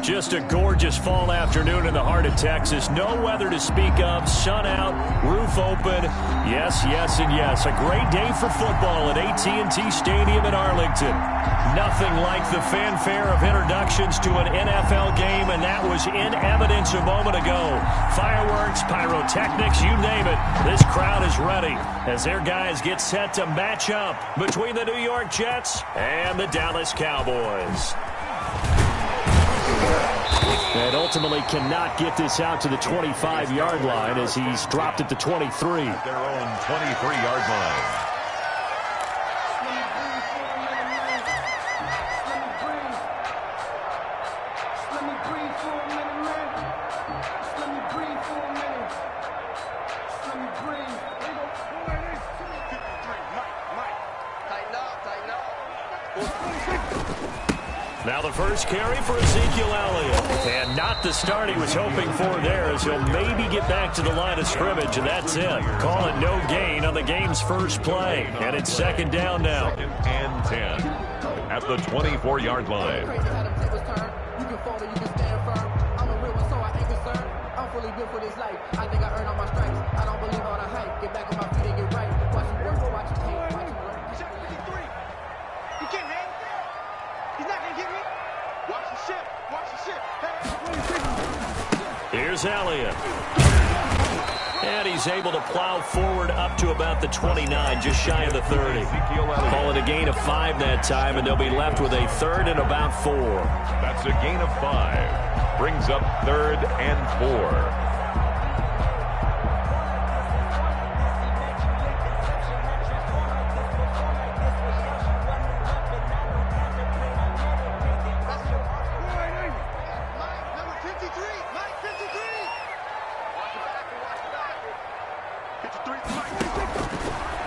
Just a gorgeous fall afternoon in the heart of Texas. No weather to speak of. Sun out, roof open. Yes, yes, and yes. A great day for football at AT&T Stadium in Arlington. Nothing like the fanfare of introductions to an NFL game, and that was in evidence a moment ago. Fireworks, pyrotechnics, you name it. This crowd is ready as their guys get set to match up between the New York Jets and the Dallas Cowboys. And ultimately cannot get this out to the 25-yard line as he's dropped at the 23. At their own 23-yard line. Now the first carry for Ezekiel Elliott. And not the start he was hoping for there, as he'll maybe get back to the line of scrimmage, and that's it. Call it no gain on the game's first play. And it's second down now. 2nd and 10 at the 24-yard line. Here's Elliott. And he's able to plow forward up to about the 29, just shy of the 30. Call it a gain of 5 that time, and they'll be left with a 3rd and about 4. That's a gain of 5. Brings up 3rd and 4.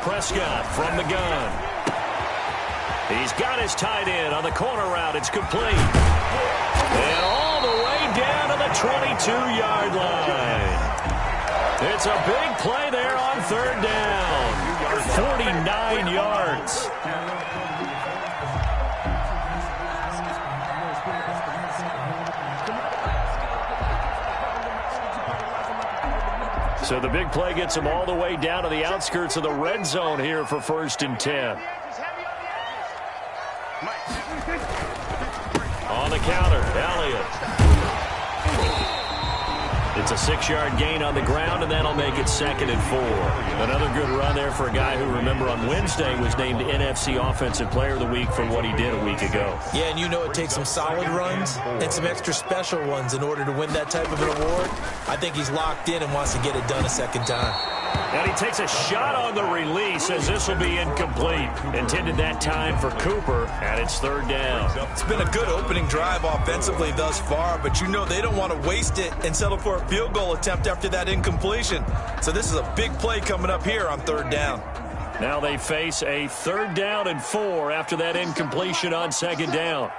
Prescott from the gun. He's got his tight end on the corner route. It's complete. And all the way down to the 22-yard line. It's a big play there on 3rd down. 49 yards. So the big play gets him all the way down to the outskirts of the red zone here for 1st and 10. On the counter, Elliott. It's a 6-yard gain on the ground, and that'll make it 2nd and 4. Another good run there for a guy who, remember, on Wednesday was named NFC Offensive Player of the Week for what he did a week ago. Yeah, and you know it takes some solid runs and some extra special ones in order to win that type of an award. I think he's locked in and wants to get it done a second time. And he takes a shot on the release as this will be incomplete. Intended that time for Cooper, and it's 3rd down. It's been a good opening drive offensively thus far, but you know they don't want to waste it and settle for a field goal attempt after that incompletion. So this is a big play coming up here on 3rd down. Now they face a 3rd down and 4 after that incompletion on 2nd down.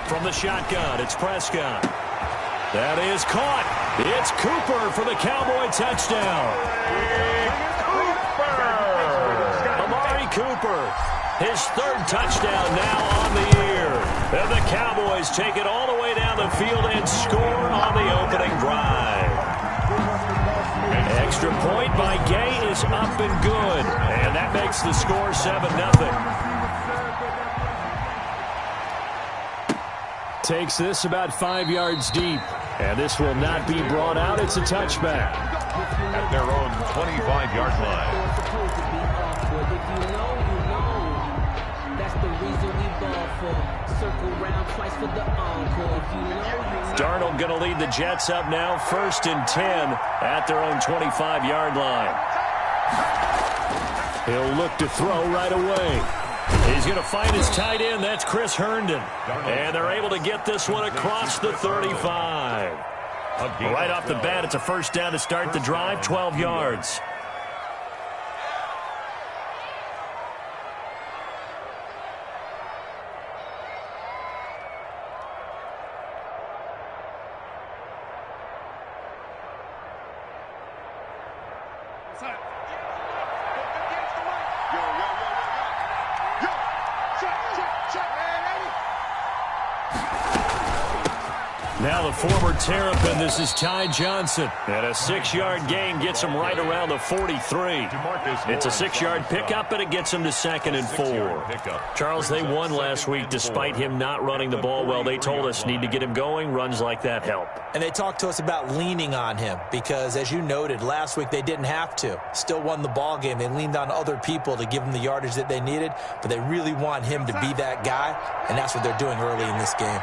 From the shotgun, it's Prescott. That is caught. It's Cooper for the Cowboy touchdown. Amari Cooper, his 3rd touchdown now on the year. And the Cowboys take it all the way down the field and score on the opening drive. An extra point by Gay is up and good. And that makes the score 7-0. Takes this about 5 yards deep. And this will not be brought out. It's a touchback. At their own 25-yard line. Darnold going to lead the Jets up now. 1st and 10 at their own 25-yard line. He'll look to throw right away. He's going to find his tight end. That's Chris Herndon. And they're able to get this one across the 35. Right off the bat, it's a 1st down to start the drive, 12 yards. Now the former Terrapin, this is Ty Johnson. And a 6-yard gain gets him right around the 43. It's a 6-yard pickup, and it gets him to 2nd and 4. Charles, they won last week despite him not running the ball well. They told us need to get him going. Runs like that help. And they talked to us about leaning on him because, as you noted, last week they didn't have to. Still won the ball game. They leaned on other people to give them the yardage that they needed, but they really want him to be that guy, and that's what they're doing early in this game.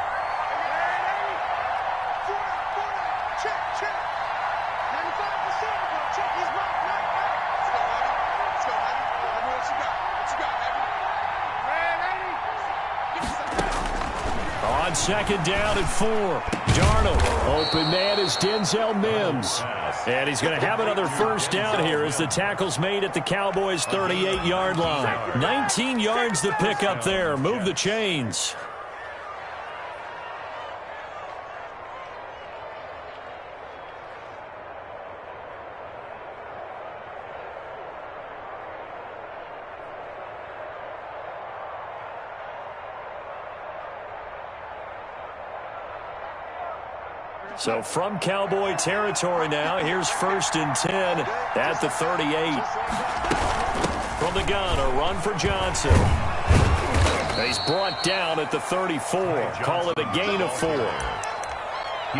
On 2nd down and 4. Darnold, open man is Denzel Mims. And he's going to have another 1st down here as the tackle's made at the Cowboys' 38-yard line. 19 yards to pick up there. Move the chains. So from Cowboy territory now, here's 1st and 10 at the 38. From the gun, a run for Johnson. He's brought down at the 34. Call it a gain of 4. Well,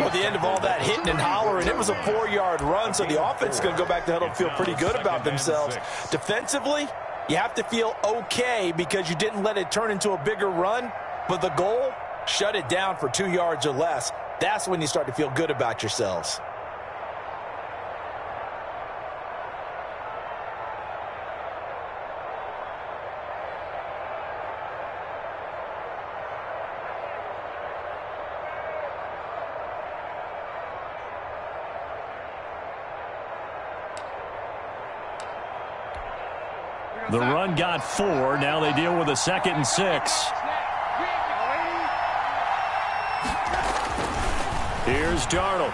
at the end of all that hitting and hollering, it was a 4-yard run, so the offense is going to go back to huddle and feel pretty good about themselves. Defensively, you have to feel okay because you didn't let it turn into a bigger run, but the goal, shut it down for 2 yards or less. That's when you start to feel good about yourselves. The run got 4. Now they deal with a 2nd and 6. Here's Darnold.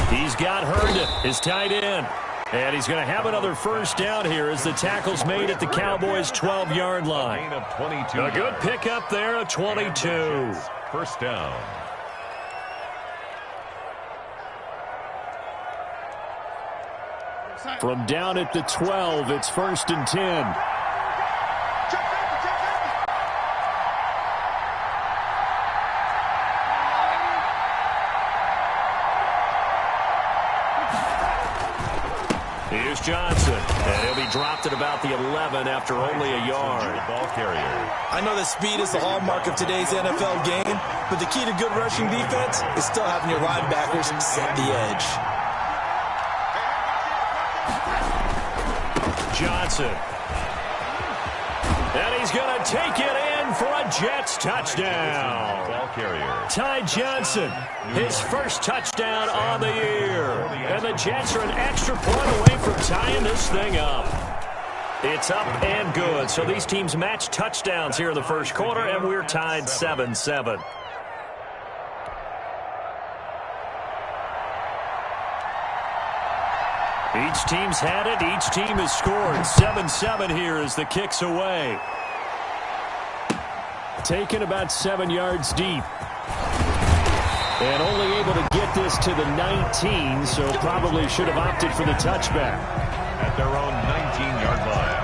He's got Herndon, his tight end. And he's going to have another 1st down here as the tackle's made at the Cowboys' 12-yard line. A good pickup there, a 22. 1st down. From down at the 12, it's 1st and 10. Here's Johnson, and he'll be dropped at about the 11 after only a yard. Ball carrier. I know that speed is the hallmark of today's NFL game, but the key to good rushing defense is still having your linebackers set the edge. Johnson. And he's going to take it in for a Jets touchdown. Ball carrier. Ty Johnson, his 1st touchdown on the year. And the Jets are an extra point away from tying this thing up. It's up and good. So these teams match touchdowns here in the 1st quarter, and we're tied 7-7. Each team's had it. Each team has scored. 7-7 here as the kick's away. Taken about 7 yards deep. And only able to get this to the 19, so probably should have opted for the touchback. At their own 19-yard line.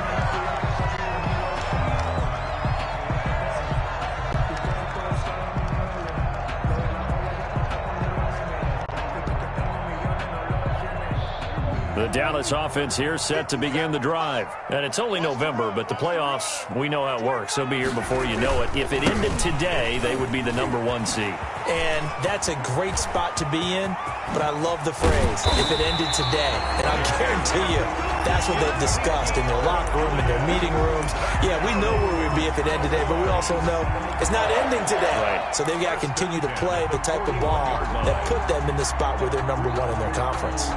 The Dallas offense here set to begin the drive. And it's only November, but the playoffs, we know how it works. They'll be here before you know it. If it ended today, they would be the #1 seed. And that's a great spot to be in, but I love the phrase, if it ended today. And I guarantee you, that's what they've discussed in their locker room, in their meeting rooms. Yeah, we know where we'd be if it ended today, but we also know it's not ending today. Right. So they've got to continue to play the type of ball that put them in the spot where they're #1 in their conference.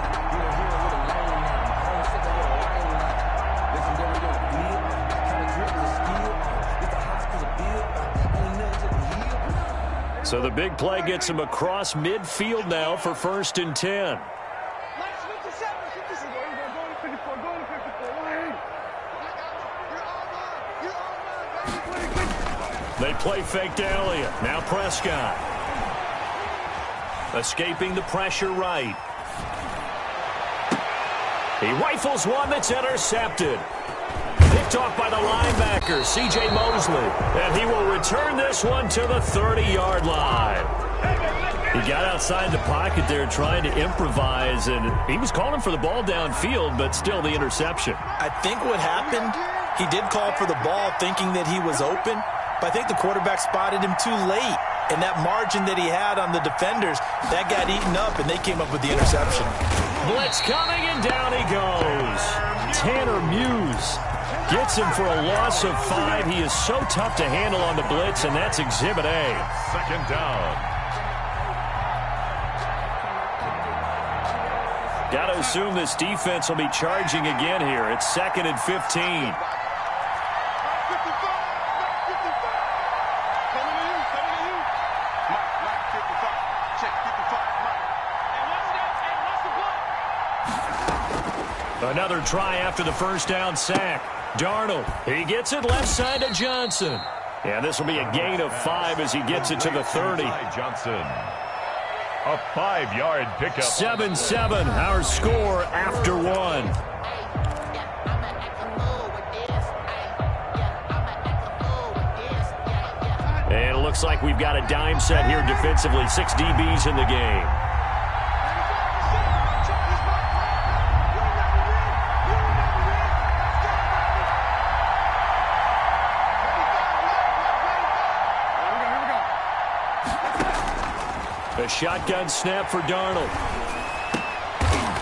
So the big play gets him across midfield now for 1st and 10. They play fake to Elliott. Now Prescott. Escaping the pressure right. He rifles one that's intercepted. Picked off by the linebacker, C.J. Mosley. And he will return this one to the 30-yard line. He got outside the pocket there trying to improvise, and he was calling for the ball downfield, but still the interception. I think what happened, he did call for the ball thinking that he was open, but I think the quarterback spotted him too late. And that margin that he had on the defenders, that got eaten up, and they came up with the interception. Blitz coming, and down he goes. Tanner Muse gets him for a loss of 5. He is so tough to handle on the blitz, and that's Exhibit A. Second down. Got to assume this defense will be charging again here. It's 2nd and 15. Another try after the first down sack. Darnold, he gets it left side to Johnson. And this will be a gain of 5 as he gets it to the 30. Johnson. A 5-yard pickup. 7-7, our score after 1. And it looks like we've got a dime set here defensively. 6 DBs in the game. A shotgun snap for Darnold.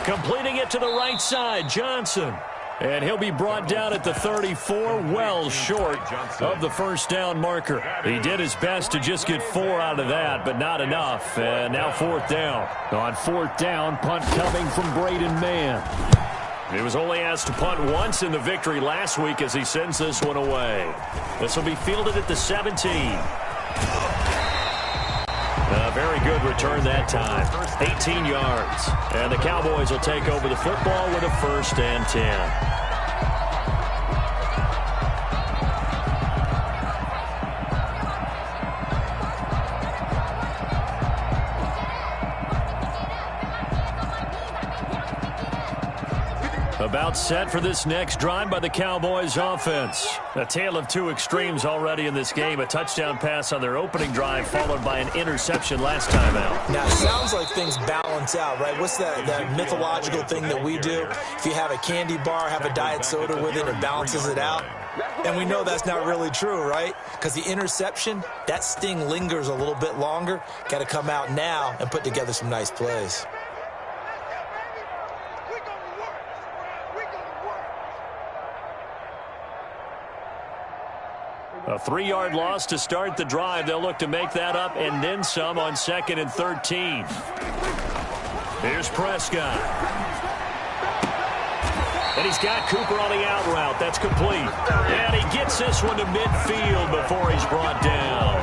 Completing it to the right side, Johnson. And he'll be brought down at the 34, well short of the first down marker. He did his best to just get 4 out of that, but not enough. And now 4th down. On 4th down, punt coming from Braden Mann. He was only asked to punt once in the victory last week as he sends this one away. This will be fielded at the 17. A very good return that time. 18 yards. And the Cowboys will take over the football with a 1st and 10. About set for this next drive by the Cowboys offense. A tale of 2 extremes already in this game. A touchdown pass on their opening drive followed by an interception last time out. Now, it sounds like things balance out, right? What's that mythological thing that we do? If you have a candy bar, have a diet soda with it, it balances it out. And we know that's not really true, right? Because the interception, that sting lingers a little bit longer. Got to come out now and put together some nice plays. A 3-yard loss to start the drive. They'll look to make that up and then some on 2nd and 13. Here's Prescott. And he's got Cooper on the out route. That's complete. And he gets this one to midfield before he's brought down.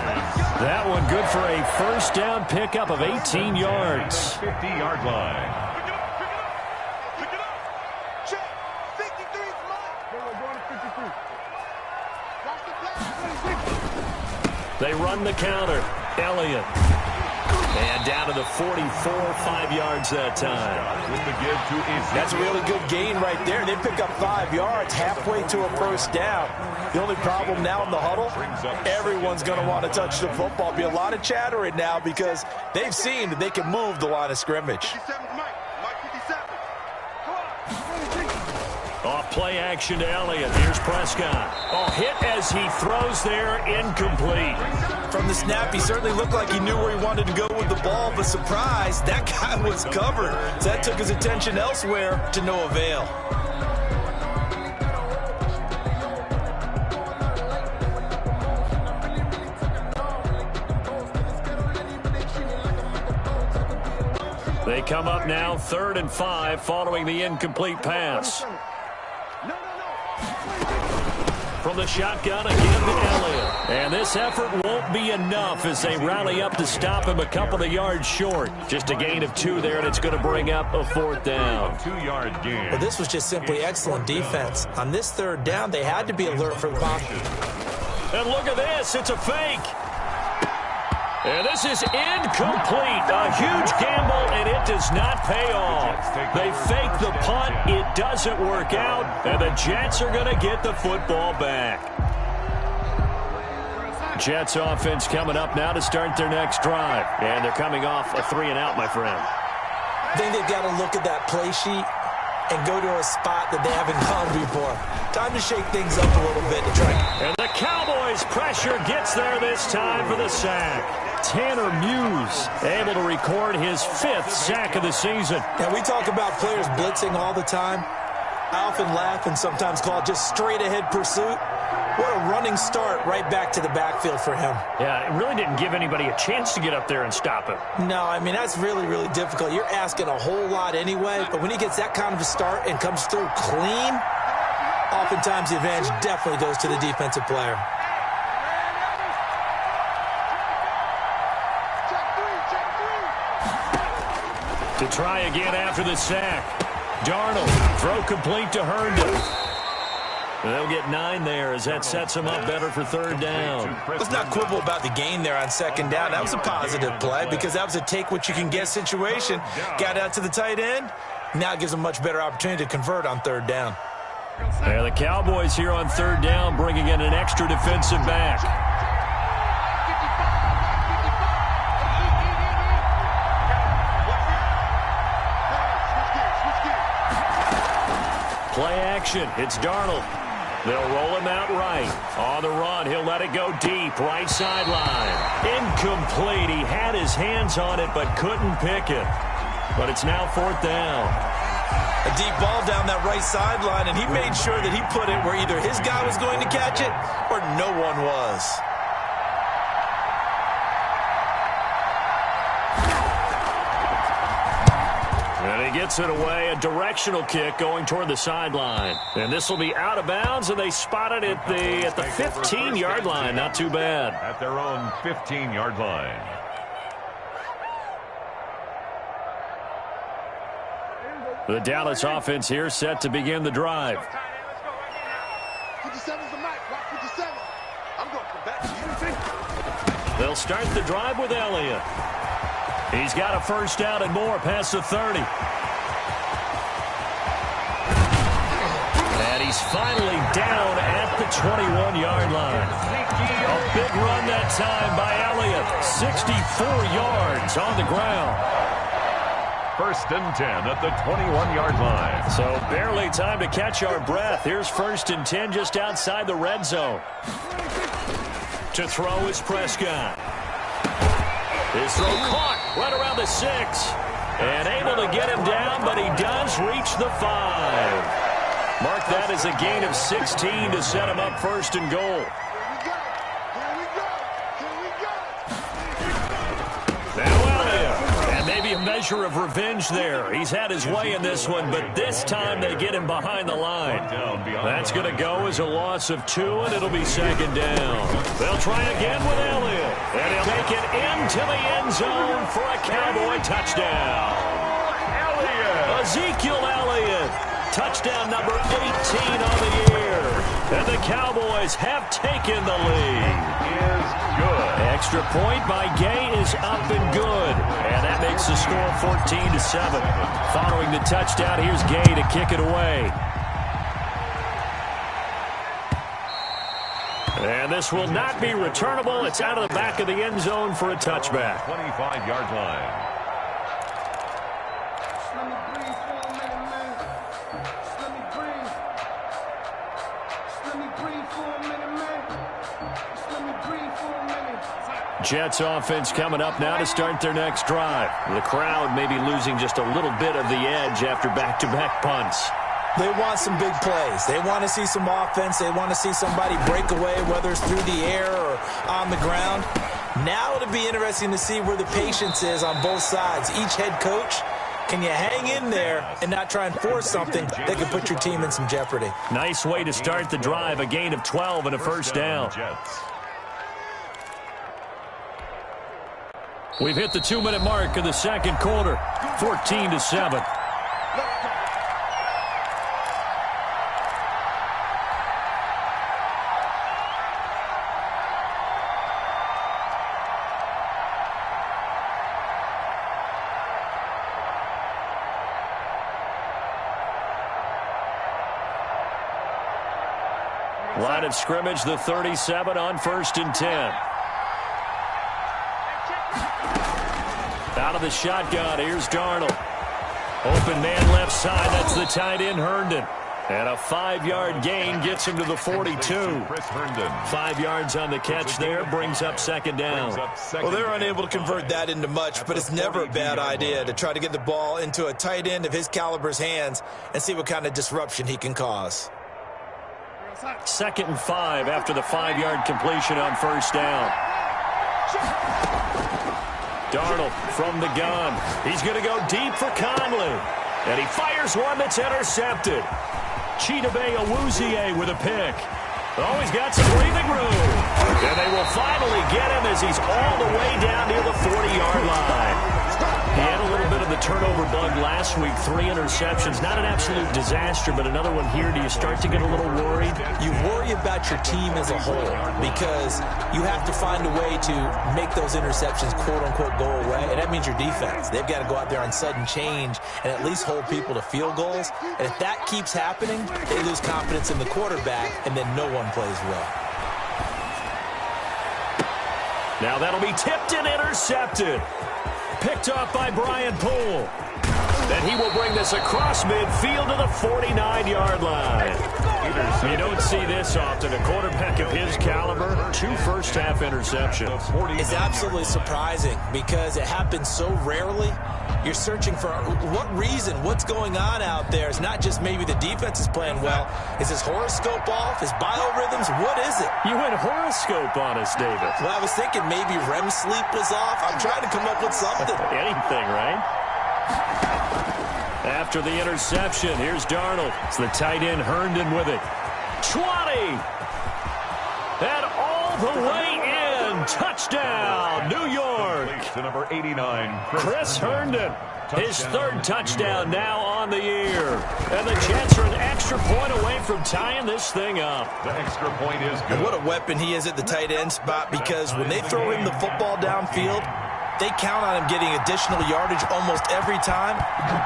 That one good for a first down pickup of 18 yards. 50-yard line. They run the counter. Elliott. And down to the 44, 5 yards that time. That's a really good gain right there. They pick up 5 yards halfway to a first down. The only problem now in the huddle, everyone's going to want to touch the football. Be a lot of chattering now because they've seen that they can move the line of scrimmage. Off play action to Elliott. Here's Prescott. Oh, hit as he throws there, incomplete. From the snap, he certainly looked like he knew where he wanted to go with the ball, but surprise, that guy was covered. So that took his attention elsewhere to no avail. They come up now 3rd and 5 following the incomplete pass. From the shotgun again to Elliott. And this effort won't be enough as they rally up to stop him a couple of yards short. Just a gain of 2 there, and it's going to bring up a 4th down. 2-yard gain. Well, this was just simply excellent defense. On this 3rd down, they had to be alert for the pocket. And look at this. It's a fake. And this is Incomplete. A huge gamble, and it does not pay off. They fake the punt. It doesn't work out, and the Jets are going to get the football back. Jets offense coming up now to start their next drive. And they're coming off a 3-and-out, my friend. I think they've got to look at that play sheet and go to a spot that they haven't gone before. Time to shake things up a little bit to try. And the Cowboys' pressure gets there this time for the sack. Tanner Muse able to record his 5th sack of the season. Now, we talk about players blitzing all the time. I often laugh and sometimes call it just straight-ahead pursuit. What a running start right back to the backfield for him. Yeah, it really didn't give anybody a chance to get up there and stop him. No, I mean, that's really, really difficult. You're asking a whole lot anyway, but when he gets that kind of a start and comes through clean, oftentimes the advantage definitely goes to the defensive player. To try again after the sack. Darnold, throw complete to Herndon. They'll get 9 there as that sets them up better for 3rd down. Let's not quibble about the gain there on 2nd down. That was a positive play because that was a take-what-you-can-get situation. Got out to the tight end. Now it gives them a much better opportunity to convert on 3rd down. And the Cowboys here on 3rd down bringing in an extra defensive back. Play action. It's Darnold. They'll roll him out right. On the run, he'll let it go deep. Right sideline. Incomplete. He had his hands on it but couldn't pick it. But it's now 4th down. A deep ball down that right sideline, and he made sure that he put it where either his guy was going to catch it or no one was. And he gets it away, a directional kick going toward the sideline. And this will be out of bounds, and they spot it at the 15-yard line. Not too bad. At their own 15-yard line. The Dallas offense here set to begin the drive. They'll start the drive with Elliott. He's got a 1st down and more past the 30. And he's finally down at the 21-yard line. A big run that time by Elliott. 64 yards on the ground. 1st and 10 at the 21-yard line. So barely time to catch our breath. Here's 1st and 10 just outside the red zone. To throw is Prescott. His throw caught right around the 6. And able to get him down, but he does reach the 5. Mark that as a gain of 16 to set him up 1st and goal. Maybe a measure of revenge there. He's had his way in this one, but this time they get him behind the line. That's going to go as a loss of 2, and it'll be 2nd down. They'll try again with Elliott, and he'll take it into the end zone for a Cowboy touchdown. Ezekiel Elliott, touchdown number 18 on the year. And the Cowboys have taken the lead. Is good. Extra point by Gay is up and good. And that makes the score 14-7. Following the touchdown, here's Gay to kick it away. And this will not be returnable. It's out of the back of the end zone for a touchback. 25-yard line. Jets offense coming up now to start their next drive. The crowd may be losing just a little bit of the edge after back-to-back punts. They want some big plays. They want to see some offense. They want to see somebody break away, whether it's through the air or on the ground. Now it'll be interesting to see where the patience is on both sides. Each head coach, can you hang in there and not try and force something that could put your team in some jeopardy? Nice way to start the drive. A gain of 12 and a 1st down. We've hit the 2-minute mark of the 2nd quarter. 14-7. Line of scrimmage, the 37 on 1st and 10. Out of the shotgun, here's Darnold. Open man left side, that's the tight end Herndon. And a 5-yard gain gets him to the 42. 5 yards on the catch there, brings up 2nd down. Well, they're unable to convert that into much, but it's never a bad idea to try to get the ball into a tight end of his caliber's hands and see what kind of disruption he can cause. 2nd and 5 after the 5-yard completion on 1st down. Darnold from the gun. He's going to go deep for Conley. And he fires one that's intercepted. Chidobe Awuzie with a pick. Oh, he's got some breathing room. And they will finally get him as he's all the way down near the 40-yard line. He had a little bit of the turnover bug last week. 3 interceptions. Not an absolute disaster, but another one here. Do you start to get a little worried? You worry about your team as a whole because you have to find a way to make those interceptions, quote-unquote, go away. And that means your defense. They've got to go out there on sudden change and at least hold people to field goals. And if that keeps happening, they lose confidence in the quarterback, and then no one plays well. Now that'll be tipped and intercepted. Picked off by Brian Poole. And he will bring this across midfield to the 49-yard line. You don't see this often. A quarterback of his caliber, 2 first-half interceptions. It's absolutely surprising because it happens so rarely. You're searching for what reason, what's going on out there. It's not just maybe the defense is playing well. Is his horoscope off? His biorhythms? What is it? You went horoscope on us, David. Well, I was thinking maybe REM sleep was off. I'm trying to come up with something. Anything, right? After the interception, here's Darnold. It's the tight end Herndon with it. 20! And all the way in. Touchdown, New York. To number 89, Chris Herndon. His 3rd touchdown now on the year. And the Jets are an extra point away from tying this thing up. The extra point is good. And what a weapon he is at the tight end spot, because when they throw him the football downfield, they count on him getting additional yardage almost every time.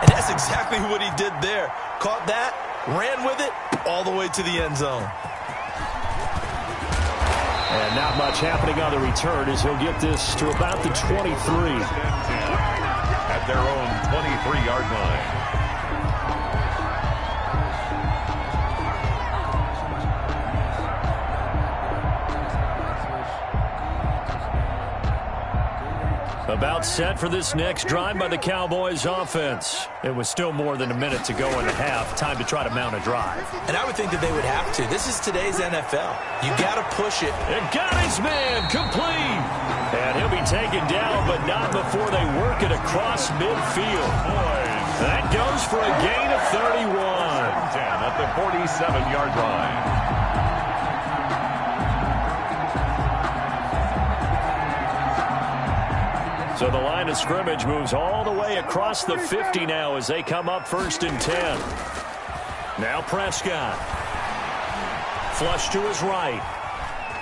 And that's exactly what he did there. Caught that, ran with it, all the way to the end zone. And not much happening on the return as he'll get this to about the 23. At their own 23-yard line. About set for this next drive by the Cowboys offense. It was still more than a minute to go in the half. Time to try to mount a drive. And I would think that they would have to. This is today's NFL. You got to push it. And got his man complete. And he'll be taken down, but not before they work it across midfield. That goes for a gain of 31. 10 at the 47-yard line. So the line of scrimmage moves all the way across the 50 now as they come up 1st and 10. Now Prescott. Flush to his right.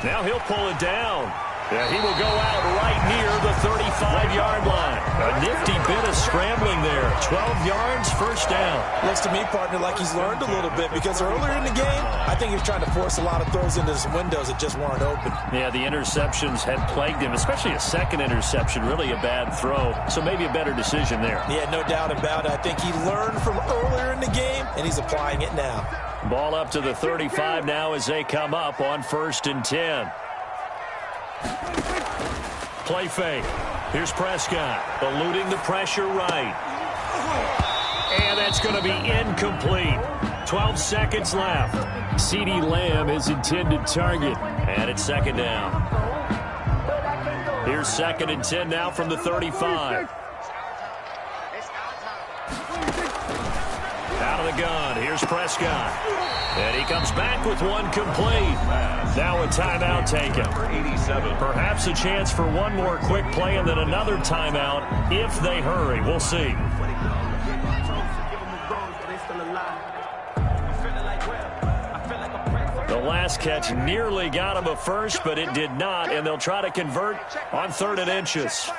Now he'll pull it down. Yeah, he will go out right near the 35-yard line. A nifty bit of scrambling there. 12 yards, 1st down. Looks to me, partner, like he's learned a little bit, because earlier in the game, I think he was trying to force a lot of throws into some windows that just weren't open. Yeah, the interceptions had plagued him, especially a second interception, really a bad throw. So maybe a better decision there. Yeah, no doubt about it. I think he learned from earlier in the game, and he's applying it now. Ball up to the 35 now as they come up on 1st and 10. Play fake. Here's Prescott, eluding the pressure right. And that's going to be incomplete. 12 seconds left. CeeDee Lamb is intended target. And it's 2nd down. Here's 2nd and 10 now from the 35. Out of the gun. Here's Prescott. And he comes back with one complete. Now a timeout taken. 87. Perhaps a chance for one more quick play and then another timeout if they hurry. We'll see. The last catch nearly got him a first, but it did not, and they'll try to convert on 3rd and inches.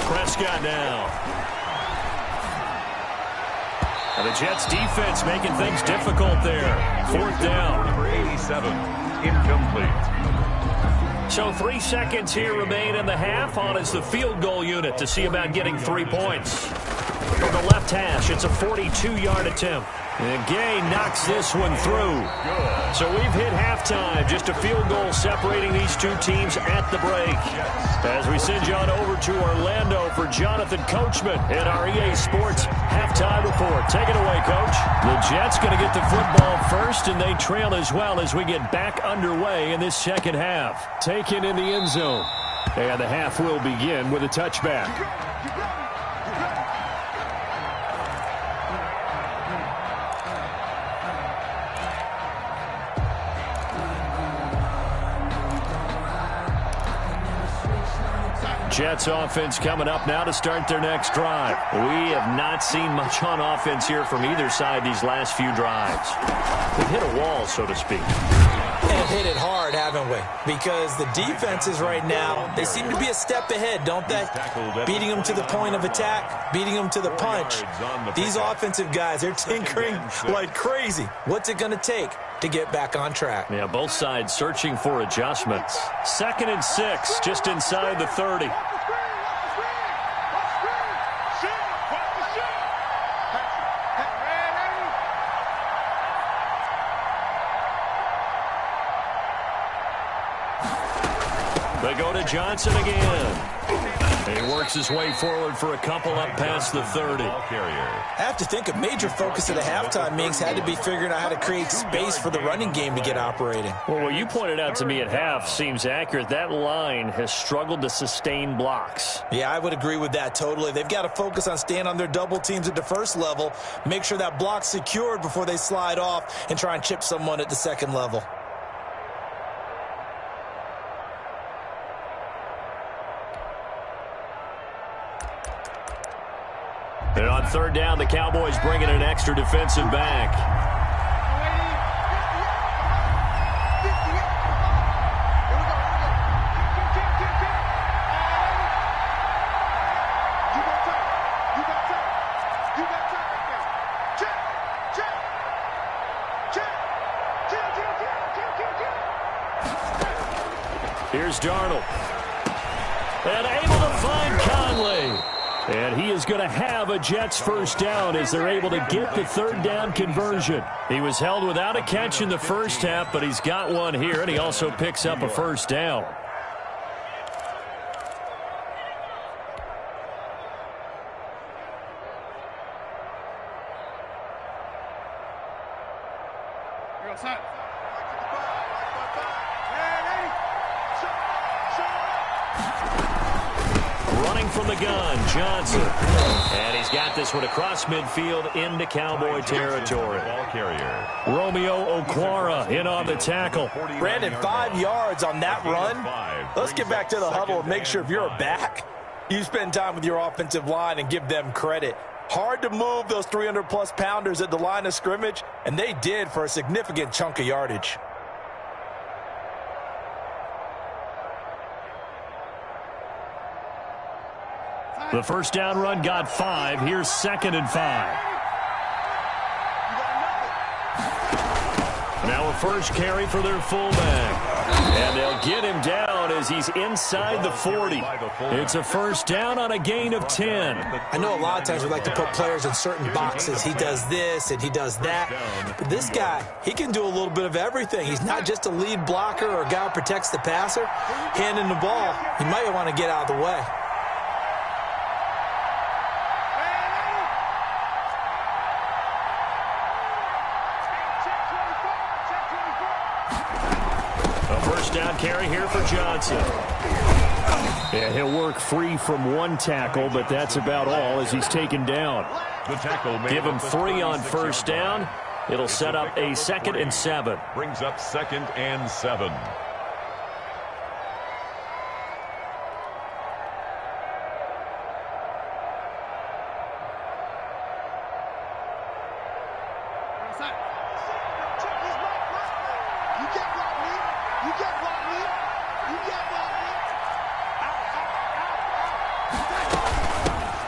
Prescott now. And the Jets defense making things difficult there. 4th down. Number 87, incomplete. So 3 seconds here remain in the half. On is the field goal unit to see about getting 3 points. From the left hash, it's a 42-yard attempt. And Gay knocks this one through. So we've hit halftime. Just a field goal separating these two teams at the break. As we send you on over to Orlando for Jonathan Coachman in our EA Sports halftime report. Take it away, Coach. The Jets going to get the football first, and they trail as well as we get back underway in this second half. Taken in the end zone. And the half will begin with a touchback. Jets offense coming up now to start their next drive. We have not seen much on offense here from either side these last few drives. We've hit a wall, so to speak. And hit it hard, haven't we? Because the defenses right now, they seem to be a step ahead, don't they? Beating them to the point of attack, beating them to the punch. These offensive guys, they're tinkering like crazy. What's it going to take to get back on track? Yeah, both sides searching for adjustments. 2nd and 6, just inside the 30. They go to Johnson again. He works his way forward for a couple up past the 30. I have to think a major focus of the halftime meetings had to be figuring out how to create space for the running game to get operating. Well, what you pointed out to me at half seems accurate. That line has struggled to sustain blocks. Yeah, I would agree with that totally. They've got to focus on staying on their double teams at the first level, make sure that block's secured before they slide off and try and chip someone at the second level. And on 3rd down, the Cowboys bring in an extra defensive back. Here's Darnold. And able to find Conley. And he is going to have a Jets first down as they're able to get the 3rd down conversion. He was held without a catch in the first half, but he's got one here, and he also picks up a first down. Running from the gun, Johnson. And he's got this one across midfield into Cowboy territory. Romeo Okwara in on the tackle. Brandon, 5 yards on that run. Let's get back to the huddle and make sure if you're a back, you spend time with your offensive line and give them credit. Hard to move those 300-plus pounders at the line of scrimmage, and they did for a significant chunk of yardage. The first down run got 5. Here's 2nd and 5. Now a first carry for their fullback. And they'll get him down as he's inside the 40. It's a first down on a gain of 10. I know a lot of times we like to put players in certain boxes. He does this and he does that. But this guy, he can do a little bit of everything. He's not just a lead blocker or a guy who protects the passer. Handing the ball, you might want to get out of the way. Down carry here for Johnson. And he'll work free from one tackle, but that's about all as he's taken down. Give him 3 on first down. It'll set up a 2nd and 7. Brings up 2nd and 7.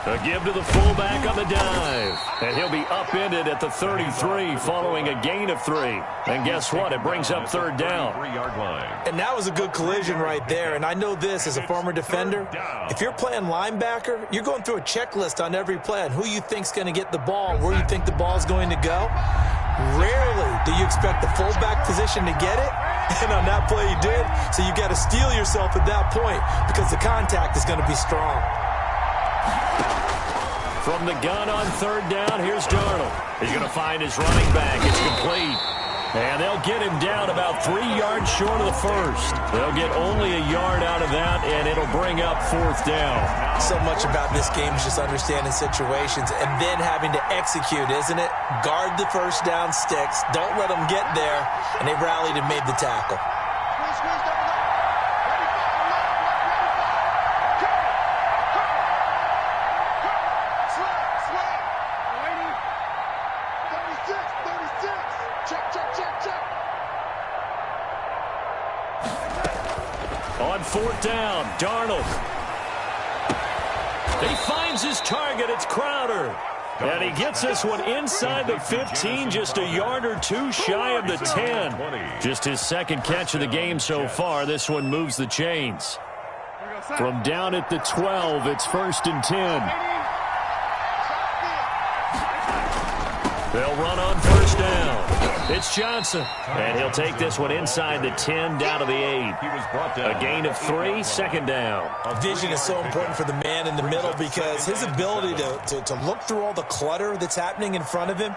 A give to the fullback on the dive. And he'll be upended at the 33 following a gain of 3. And guess what? It brings up third down. 3-yard line. And that was a good collision right there. And I know this as a former defender. If you're playing linebacker, you're going through a checklist on every play on who you think's going to get the ball, where you think the ball's going to go. Rarely do you expect the fullback position to get it. And on that play, you did. So you got to steel yourself at that point because the contact is going to be strong. From the gun on third down, here's Darnold. He's going to find his running back. It's complete. And they'll get him down about 3 yards short of the first. They'll get only a yard out of that, and it'll bring up fourth down. So much about this game is just understanding situations and then having to execute, isn't it? Guard the first down sticks. Don't let them get there. And they rallied and made the tackle. On fourth down, Darnold. He finds his target. It's Crowder. And he gets this one inside the 15, just a yard or two shy of the 10. Just his second catch of the game so far. This one moves the chains. From down at the 12, it's 1st and 10. They'll run on first down. It's Johnson. And he'll take this one inside the 10, down to the 8. A gain of 3, second down. Vision is so important for the man in the middle because his ability to look through all the clutter that's happening in front of him,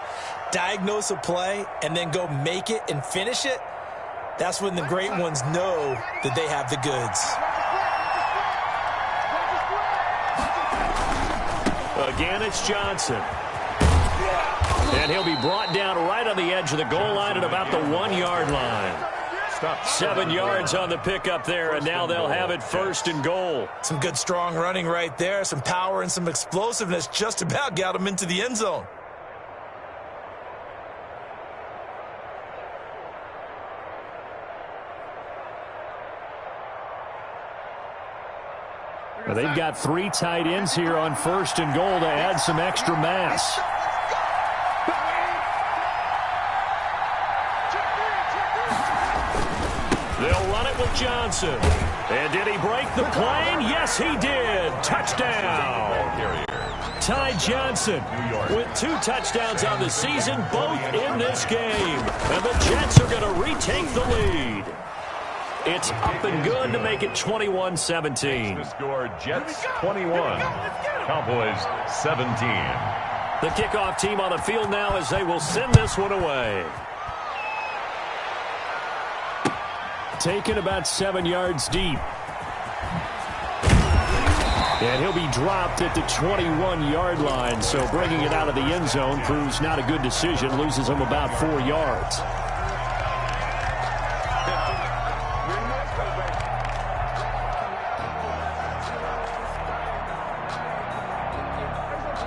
diagnose a play, and then go make it and finish it, that's when the great ones know that they have the goods. Again, it's Johnson. And he'll be brought down right on the edge of the goal line at about the 1-yard line. 7 yards on the pickup there, and now they'll have it 1st and goal. Some good, strong running right there. Some power and some explosiveness just about got him into the end zone. Well, they've got 3 tight ends here on 1st and goal to add some extra mass. They'll run it with Johnson. And did he break the plane? Yes, he did. Touchdown. Ty Johnson with 2 touchdowns on the season, both in this game. And the Jets are going to retake the lead. It's up and good to make it 21-17. The score, Jets 21, Cowboys 17. The kickoff team on the field now as they will send this one away. Taken about 7 yards deep. And he'll be dropped at the 21-yard line, so bringing it out of the end zone proves not a good decision, loses him about 4 yards.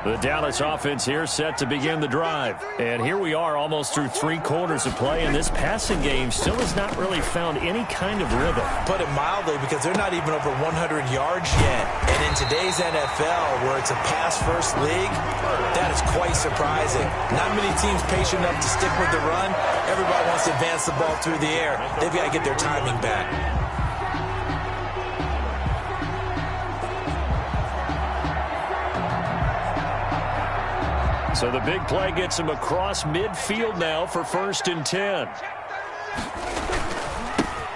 The Dallas offense here set to begin the drive. And here we are almost through 3 quarters of play, and this passing game still has not really found any kind of rhythm. Put it mildly, because they're not even over 100 yards yet. And in today's NFL, where it's a pass-first league, that is quite surprising. Not many teams patient enough to stick with the run. Everybody wants to advance the ball through the air. They've got to get their timing back. So the big play gets him across midfield now for 1st and 10.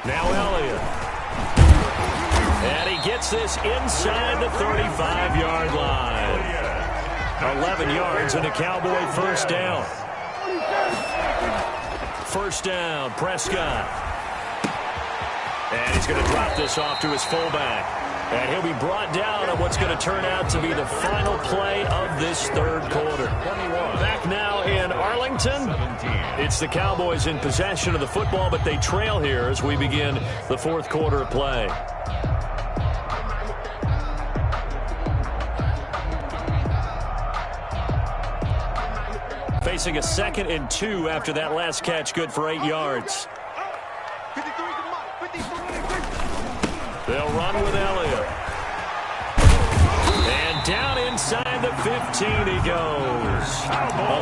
Now Elliott. And he gets this inside the 35-yard line. 11 yards and a Cowboy first down. First down, Prescott. And he's going to drop this off to his fullback. And he'll be brought down on what's going to turn out to be the final play of this 3rd quarter. Back now in Arlington. It's the Cowboys in possession of the football, but they trail here as we begin the 4th quarter of play. Facing a 2nd and 2 after that last catch, good for 8 yards. They'll run with Elliott. And down inside the 15 he goes.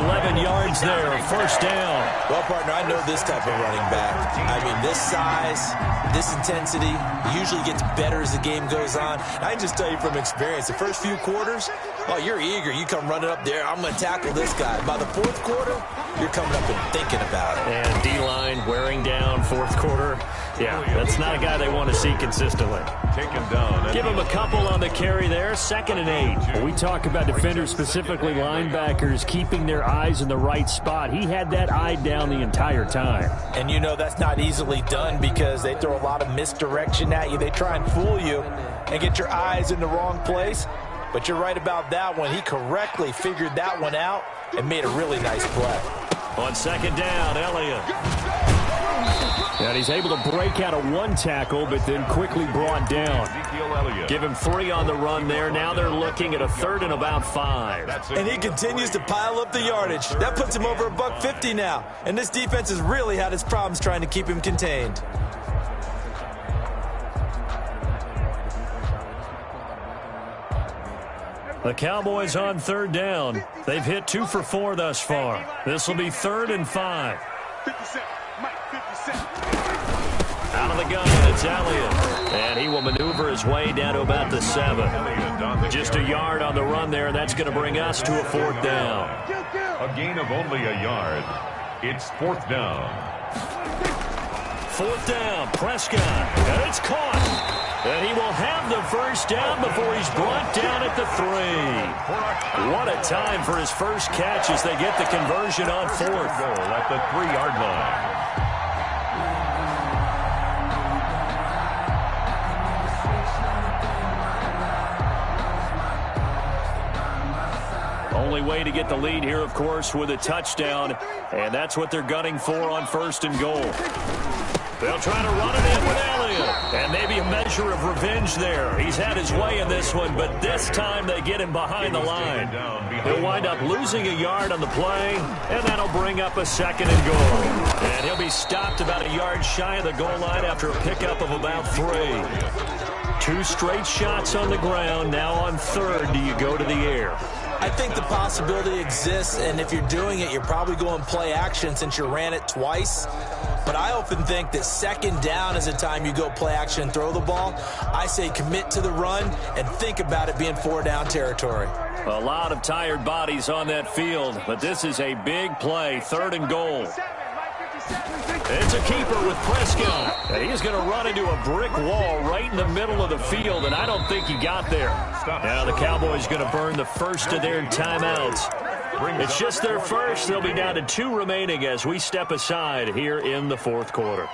11 yards there, first down. Well, partner, I know this type of running back. I mean, this size, this intensity usually gets better as the game goes on. I can just tell you from experience, the first few quarters, oh, you're eager. You come running up there, I'm going to tackle this guy. By the fourth quarter, you're coming up and thinking about it. And D-line wearing down fourth quarter. Yeah, that's not a guy they want to see consistently. Take him down. Give him a couple on the carry there, 2nd and 8. When we talk about defenders, specifically linebackers, keeping their eyes in the right spot. He had that eye down the entire time. And you know that's not easily done because they throw a lot of misdirection at you. They try and fool you and get your eyes in the wrong place. But you're right about that one. He correctly figured that one out and made a really nice play. On 2nd down, Elliott. And he's able to break out of one tackle, but then quickly brought down. Give him 3 on the run there. Now they're looking at a 3rd and about 5. And he continues to pile up the yardage. That puts him over $150 now. And this defense has really had its problems trying to keep him contained. The Cowboys on 3rd down. They've hit 2 for 4 thus far. This will be 3rd and 5. Out of the gun, it's Elliott. And he will maneuver his way down to about the 7. Just a yard on the run there, and that's going to bring us to a 4th down. A gain of only a yard. It's 4th down. 4th down, Prescott. And it's caught. And he will have the first down before he's brought down at the 3. What a time for his first catch as they get the conversion on 4th. Goal at the 3-yard line. Only way to get the lead here, of course, with a touchdown. And that's what they're gunning for on 1st and goal. They'll try to run it in with Elliott. And maybe a measure of revenge there. He's had his way in this one, but this time they get him behind the line. He'll wind up losing a yard on the play, and that'll bring up a 2nd and goal. And he'll be stopped about a yard shy of the goal line after a pickup of about 3. 2 straight shots on the ground. Now on 3rd, do you go to the air? I think the possibility exists, and if you're doing it, you're probably going play action since you ran it twice. But I often think that 2nd down is the time you go play action and throw the ball. I say commit to the run and think about it being 4-down territory. A lot of tired bodies on that field, but this is a big play, 3rd and goal. It's a keeper with Prescott, and he's going to run into a brick wall right in the middle of the field, and I don't think he got there. Now the Cowboys going to burn the first of their timeouts. It's just their first. They'll be down to 2 remaining as we step aside here in the 4th quarter.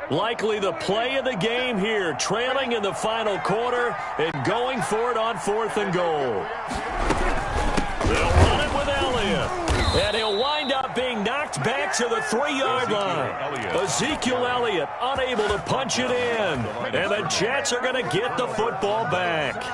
Likely the play of the game here, trailing in the final quarter and going for it on 4th and goal. They'll run it with Elliott. And he'll wind up being knocked back to the 3-yard line. Ezekiel Elliott unable to punch it in. And the Jets are going to get the football back.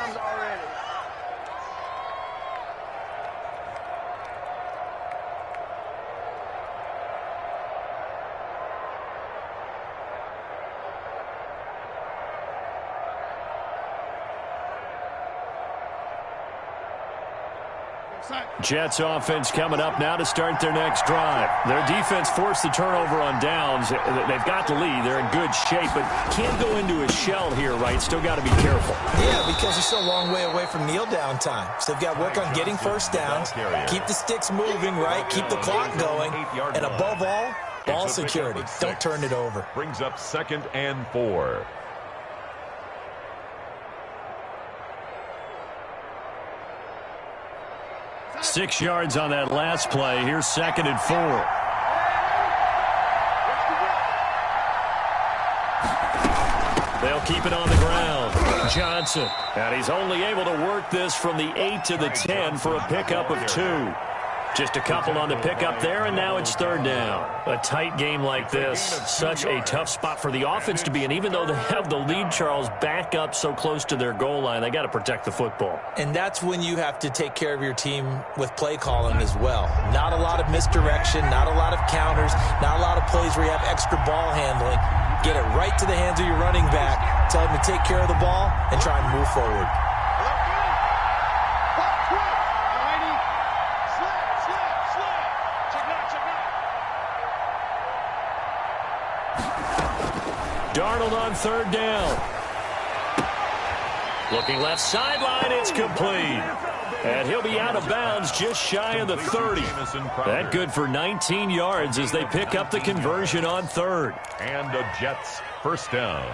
Jets offense coming up now to start their next drive. Their defense forced the turnover on downs. They've got the lead. They're in good shape, but can't go into a shell here, right? Still got to be careful. Yeah, because you're still a long way away from kneel down time. So they've got to work on getting first downs, keep the sticks moving, right? Keep the clock going, and above all, ball security. Don't turn it over. Brings up 2nd and 4. Six yards on that last play. Here's 2nd and 4. They'll keep it on the ground. Johnson. And he's only able to work this from the 8 to the 10 for a pickup of 2. Just a couple on the pickup there, and now it's third down. A tight game like this, such a tough spot for the offense to be in. Even though they have the lead, Charles, back up so close to their goal line, they got to protect the football. And that's when you have to take care of your team with play calling as well. Not a lot of misdirection, not a lot of counters, not a lot of plays where you have extra ball handling. Get it right to the hands of your running back, tell him to take care of the ball, and try and move forward. Darnold on third down. Looking left sideline, it's complete. And he'll be out of bounds just shy of the 30. That good for 19 yards as they pick up the conversion on third. And the Jets first down.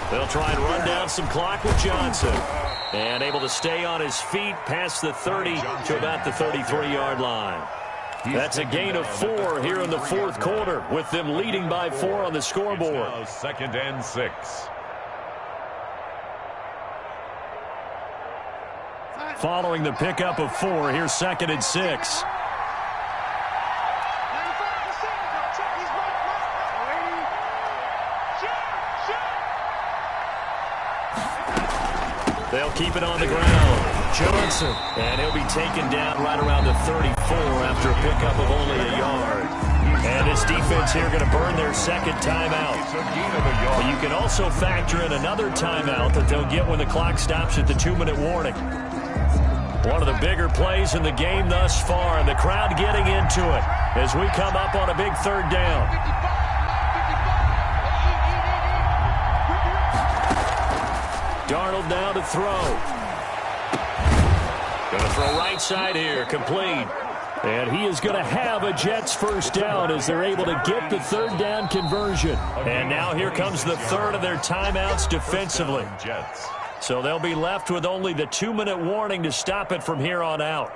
They'll try and run down some clock with Johnson. And able to stay on his feet past the 30 to about the 33-yard line. That's a gain of 4 here in the fourth quarter, with them leading by 4 on the scoreboard. It's now 2nd and 6. Following the pickup of 4, here's 2nd and 6. They'll keep it on the ground. Johnson. And he'll be taken down right around the 34 after a pickup of only a yard. And this defense here going to burn their second timeout. But you can also factor in another timeout that they'll get when the clock stops at the 2-minute warning. One of the bigger plays in the game thus far, and the crowd getting into it as we come up on a big third down. Darnold now to throw. Going to throw right side here, complete. And he is going to have a Jets first down as they're able to get the third down conversion. And now here comes the third of their timeouts defensively. So they'll be left with only the 2-minute warning to stop it from here on out.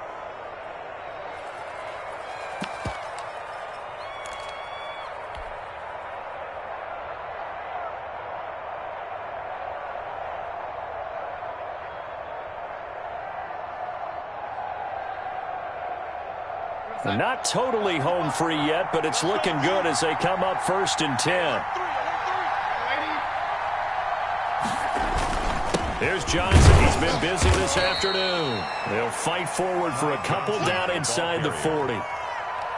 Not totally home free yet, but it's looking good as they come up 1st and 10. There's Johnson. He's been busy this afternoon. They'll fight forward for a couple down inside the 40.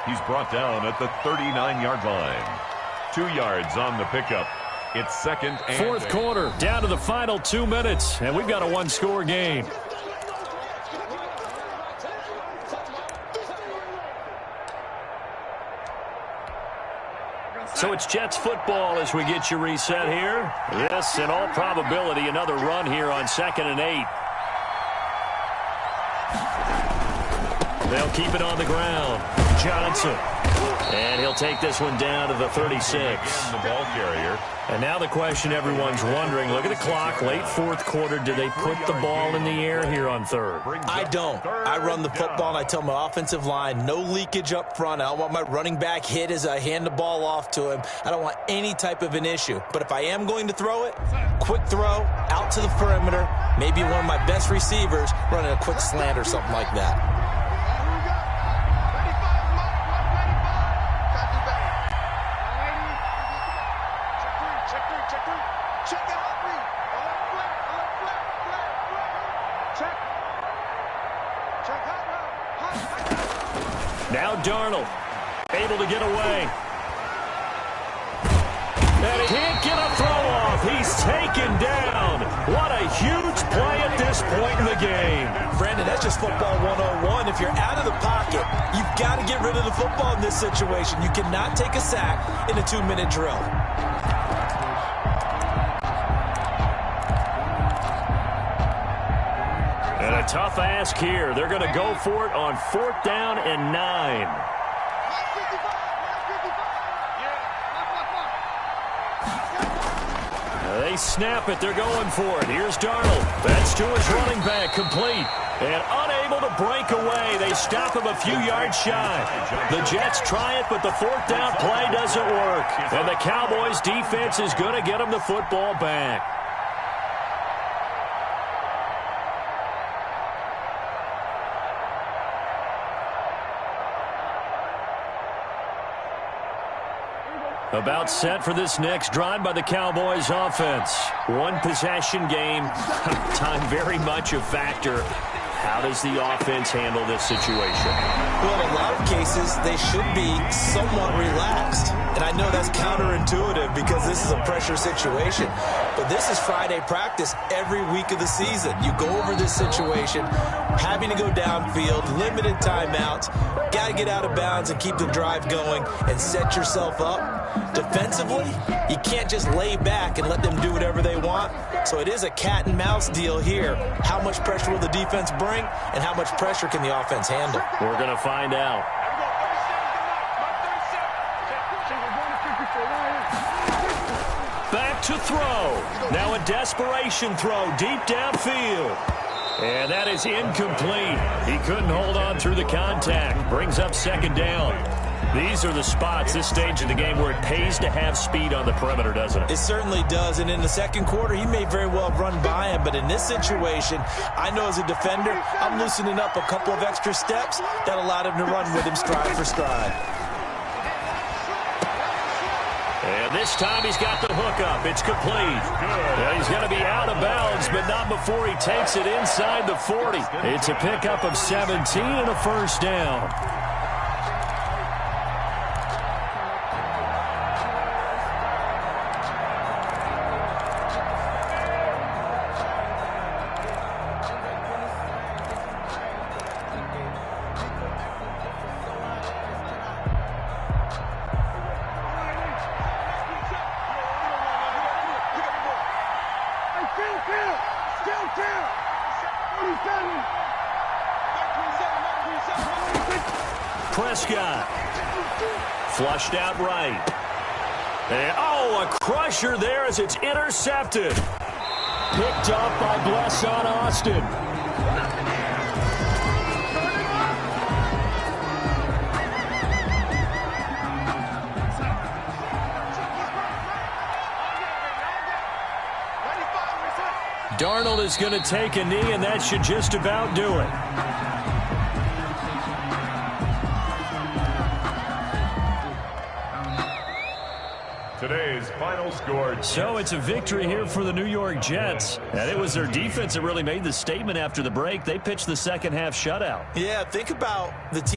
He's brought down at the 39-yard line. 2 yards on the pickup. It's 2nd and 4th quarter, down to the final 2 minutes, and we've got a one-score game. So it's Jets football as we get you reset here. Yes, in all probability, another run here on 2nd and 8. They'll keep it on the ground. Johnson. And he'll take this one down to the 36. The ball carrier. And now the question everyone's wondering, look at the clock, late 4th quarter, do they put the ball in the air here on third? I don't. I run the football and I tell my offensive line, no leakage up front. I don't want my running back hit as I hand the ball off to him. I don't want any type of an issue. But if I am going to throw it, quick throw, out to the perimeter, maybe one of my best receivers running a quick slant or something like that. Now Darnold, able to get away. And he can't get a throw off. He's taken down. What a huge play at this point in the game. Brandon, that's just football 101. If you're out of the pocket, you've got to get rid of the football in this situation. You cannot take a sack in a 2-minute drill. And a tough ask here. They're going to go for it on 4th down and 9. They snap it. They're going for it. Here's Darnold. That's to his running back. Complete. And unable to break away. They stop him a few yards shy. The Jets try it, but the fourth down play doesn't work. And the Cowboys defense is going to get them the football back. About set for this next drive by the Cowboys offense. One possession game. Time very much a factor. How does the offense handle this situation? Well, in a lot of cases, they should be somewhat relaxed. And I know that's counterintuitive because this is a pressure situation. But this is Friday practice every week of the season. You go over this situation, having to go downfield, limited timeouts, got to get out of bounds and keep the drive going and set yourself up. Defensively, you can't just lay back and let them do whatever they want. So it is a cat and mouse deal here. How much pressure will the defense bring and how much pressure can the offense handle? We're going to find out. Back to throw. Now a desperation throw deep downfield. And that is incomplete. He couldn't hold on through the contact. Brings up second down. These are the spots, this stage of the game, where it pays to have speed on the perimeter, doesn't it? It certainly does. And in the second quarter, he may very well have run by him. But in this situation, I know as a defender, I'm loosening up a couple of extra steps that allowed him to run with him stride for stride. And this time he's got the hook up. It's complete. And he's going to be out of bounds, but not before he takes it inside the 40. It's a pickup of 17 and a first down. Prescott. Flushed out right. And, oh, a crusher there as it's intercepted. Picked up by Blesson Austin. Darnold is going to take a knee, and that should just about do it. Today's final score. So it's a victory here for the New York Jets. And it was their defense that really made the statement after the break. They pitched the second half shutout. Yeah, think about the team.